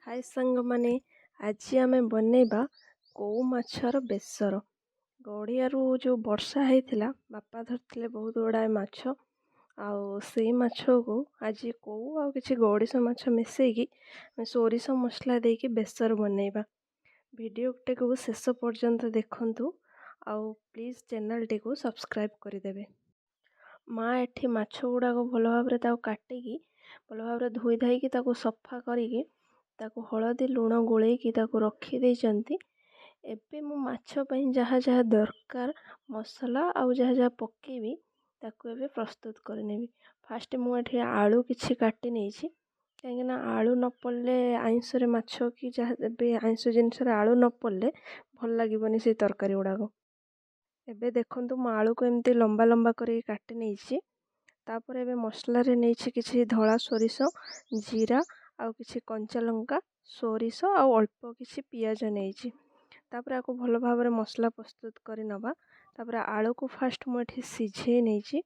High ସାଙ୍ଗମାନେ, ଆଜି ଆମେ ବନେଇବା କଉ ମାଛର ବେସର। ଗଡ଼ିଆରୁ ଯେଉଁ ବର୍ଷା ହେଇଥିଲା, ବାପା ଧରିଥିଲେ ବହୁତ ଗୁଡ଼ାଏ ମାଛ। ଆଉ ସେଇ ମାଛକୁ ଆଜି କଉ ଆଉ କିଛି ଗଡ଼ିଶ ମାଛ ମିଶେଇକି ଆମେ ସୋରିଷ ମସଲା ଦେଇକି ବେସର ବନେଇବା। ଭିଡ଼ିଓଟିକୁ ଶେଷ ପର୍ଯ୍ୟନ୍ତ ଦେଖନ୍ତୁ ଆଉ ପ୍ଲିଜ୍ ଚ୍ୟାନେଲଟିକୁ ସବସ୍କ୍ରାଇବ୍ କରିଦେବେ। ମା ଏଠି ମାଛ ଗୁଡ଼ାକ ଭଲ ଭାବରେ ତାକୁ କାଟିକି ଭଲ ଭାବରେ ଧୋଇ ଧାଇକି ତାକୁ ସଫା କରିକି ତାକୁ ହଳଦୀ ଲୁଣ ଗୋଳେଇକି ତାକୁ ରଖିଦେଇଛନ୍ତି। ଏବେ ମୁଁ ମାଛ ପାଇଁ ଯାହା ଯାହା ଦରକାର ମସଲା ଆଉ ଯାହା ଯାହା ପକେଇବି ତାକୁ ଏବେ ପ୍ରସ୍ତୁତ କରିନେବି। ଫାଷ୍ଟ ମୁଁ ଏଠି ଆଳୁ କିଛି କାଟି ନେଇଛି, କାହିଁକିନା ଆଳୁ ନ ପଡ଼ିଲେ ଆଇଁଷରେ ମାଛ କି ଯାହା ଏବେ ଆଇଁଷ ଜିନିଷରେ ଆଳୁ ନ ପଡ଼ିଲେ ଭଲ ଲାଗିବନି ସେଇ ତରକାରୀ ଗୁଡ଼ାକ। ଏବେ ଦେଖନ୍ତୁ ମୁଁ ଆଳୁକୁ ଏମିତି ଲମ୍ବା ଲମ୍ବା କରିକି କାଟି ନେଇଛି। ତାପରେ ଏବେ ମସଲାରେ ନେଇଛି କିଛି ଧଳା ସୋରିଷ, ଜିରା ଆଉ କିଛି କଞ୍ଚା ଲଙ୍କା, ସୋରିଷ ଆଉ ଅଳ୍ପ କିଛି ପିଆଜ ନେଇଛି। ତାପରେ ଆକୁ ଭଲ ଭାବରେ ମସଲା ପ୍ରସ୍ତୁତ କରି ନେବା। ତାପରେ ଆଳୁକୁ ଫାଷ୍ଟ ମୁଁ ଏଠି ସିଝେଇ ନେଇଛି।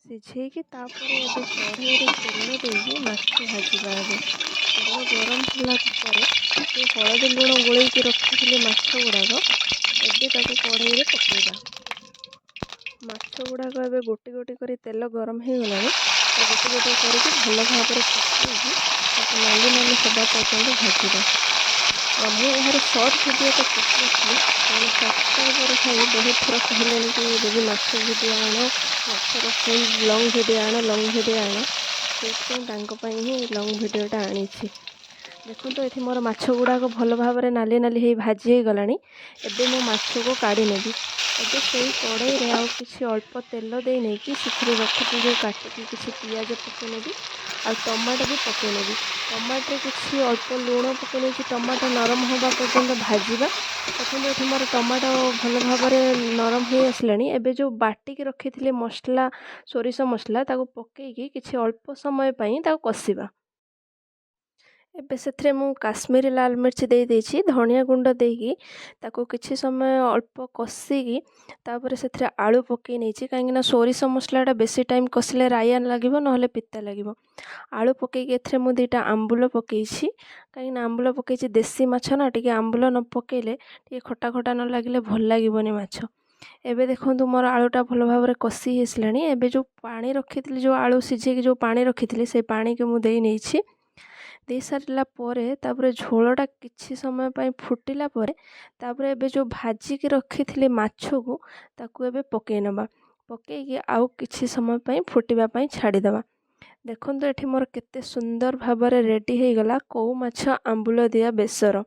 ସିଝେଇକି ତାପରେ ଏବେ କଢ଼େଇରେ ତେଲ ଦେଇକି ମାଛ ଭାଜିବା। ଏବେ ତେଲ ଗରମ ହେଲା ପରେ ଯେଉଁ ହଳଦୀ ଲୁଣ ଗୋଳେଇକି ରଖିଥିଲେ ମାଛ ଗୁଡ଼ାକ ଏବେ ତାକୁ କଢ଼େଇରେ ପକେଇବା। ମାଛ ଗୁଡ଼ାକ ଏବେ ଗୋଟି ଗୋଟି କରି ତେଲ ଗରମ ହେଇଗଲାଣି, ଗୋଟି ଗୋଟି କରିକି ଭଲ ଭାବରେ ପକେଇକି ତାକୁ ନାଲି ନାଲି ହେବା ପର୍ଯ୍ୟନ୍ତ ଭାଜିବା। ମୁଁ ଏହାର ସର୍ଟ ଭିଡ଼ିଓ ତ ପକାଇଥିଲି, ତେଣୁ ସବସ୍କ୍ରାଇବର ଭାଇ ବହୁତ ଥର କହିଲେଣି କି ଯଦି ମାଛ ଭିଡ଼ିଓ ଆଣ, ମାଛ ରୋଷେଇ ଲଙ୍ଗ୍ ଭିଡ଼ିଓ ଆଣ, ଲଙ୍ଗ୍ ଭିଡ଼ିଓ ଆଣ। ସେଇଥିପାଇଁ ତାଙ୍କ ପାଇଁ ହିଁ ଲଙ୍ଗ୍ ଭିଡ଼ିଓଟା ଆଣିଛି। ଦେଖନ୍ତୁ ଏଠି ମୋର ମାଛ ଗୁଡ଼ାକ ଭଲ ଭାବରେ ନାଲି ନାଲି ହେଇ ଭାଜି ହେଇଗଲାଣି। ଏବେ ମୁଁ ମାଛକୁ କାଢ଼ି ନେବି। ଏବେ ସେଇ କଢ଼େଇରେ ଆଉ କିଛି ଅଳ୍ପ ତେଲ ଦେଇ ନେଇକି ସେଥିରେ ରଖିଥିଲି ଯେଉଁ କାଟିକି କିଛି ପିଆଜ ପକାଇ ନେବି ଆଉ ଟମାଟୋ ବି ପକାଇ ନେବି। ଟମାଟୋରେ କିଛି ଅଳ୍ପ ଲୁଣ ପକାଇ ନେଇଛି, ଟମାଟୋ ନରମ ହେବା ପର୍ଯ୍ୟନ୍ତ ଭାଜିବା। ଦେଖନ୍ତୁ ଏଠି ମୋର ଟମାଟୋ ଭଲ ଭାବରେ ନରମ ହେଇ ଆସିଲାଣି। ଏବେ ଯେଉଁ ବାଟିକି ରଖିଥିଲି ମସଲା, ସୋରିଷ ମସଲା, ତାକୁ ପକାଇକି କିଛି ଅଳ୍ପ ସମୟ ପାଇଁ ତାକୁ କଷିବା। ଏବେ ସେଥିରେ ମୁଁ କାଶ୍ମୀରୀ ଲାଲ ମିର୍ଚ୍ଚ ଦେଇଛି, ଧନିଆ ଗୁଣ୍ଡ ଦେଇକି ତାକୁ କିଛି ସମୟ ଅଳ୍ପ କଷିକି ତାପରେ ସେଥିରେ ଆଳୁ ପକାଇ ନେଇଛି, କାହିଁକିନା ସୋରିଷ ମସଲାଟା ବେଶୀ ଟାଇମ୍ କଷିଲେ ରାଇଆ ଲାଗିବ, ନହେଲେ ପିତା ଲାଗିବ। ଆଳୁ ପକାଇକି ଏଥିରେ ମୁଁ ଦୁଇଟା ଆମ୍ବୁଲ ପକାଇଛି, କାହିଁକିନା ଆମ୍ବୁଲ ପକାଇଛି ଦେଶୀ ମାଛ ନା, ଟିକେ ଆମ୍ବୁଲ ନ ପକାଇଲେ ଟିକେ ଖଟା ଖଟା ନ ଲାଗିଲେ ଭଲ ଲାଗିବନି ମାଛ। ଏବେ ଦେଖନ୍ତୁ ମୋର ଆଳୁଟା ଭଲ ଭାବରେ କଷି ଆସିଲାଣି। ଏବେ ଯେଉଁ ପାଣି ରଖିଥିଲି, ଯେଉଁ ଆଳୁ ସିଝେଇକି ଯେଉଁ ପାଣି ରଖିଥିଲି ସେଇ ପାଣିକି ମୁଁ ଦେଇ ନେଇଛି। ଦେଇ ସାରିଲା ପରେ ତାପରେ ଝୋଳଟା କିଛି ସମୟ ପାଇଁ ଫୁଟିଲା ପରେ ତାପରେ ଏବେ ଯେଉଁ ଭାଜିକି ରଖିଥିଲି ମାଛକୁ ତାକୁ ଏବେ ପକାଇ ନେବା। ପକାଇକି ଆଉ କିଛି ସମୟ ପାଇଁ ଫୁଟିବା ପାଇଁ ଛାଡ଼ିଦେବା। ଦେଖନ୍ତୁ ଏଠି ମୋର କେତେ ସୁନ୍ଦର ଭାବରେ ରେଡ଼ି ହେଇଗଲା କଉ ମାଛ ଆମ୍ବୁଲ ଦିଆ ବେସର।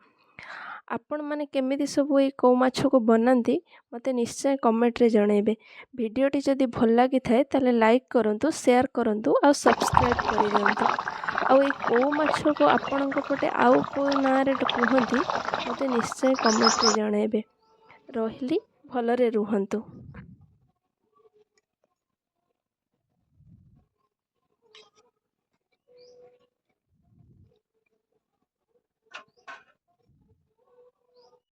ଆପଣମାନେ କେମିତି ସବୁ ଏଇ କଉ ମାଛକୁ ବନାନ୍ତି ମୋତେ ନିଶ୍ଚୟ କମେଣ୍ଟରେ ଜଣାଇବେ। ଭିଡ଼ିଓଟି ଯଦି ଭଲ ଲାଗିଥାଏ ତାହେଲେ ଲାଇକ୍ କରନ୍ତୁ, ସେୟାର କରନ୍ତୁ ଆଉ ସବସ୍କ୍ରାଇବ୍ କରିଦିଅନ୍ତୁ। ଆଉ ଏଇ କଉ ମାଛକୁ ଆପଣଙ୍କ ପଟେ ଆଉ କେଉଁ ନାଁରେ କୁହନ୍ତି ମୋତେ ନିଶ୍ଚୟ କମେଣ୍ଟରେ ଜଣାଇବେ। ରହିଲି, ଭଲରେ ରୁହନ୍ତୁ।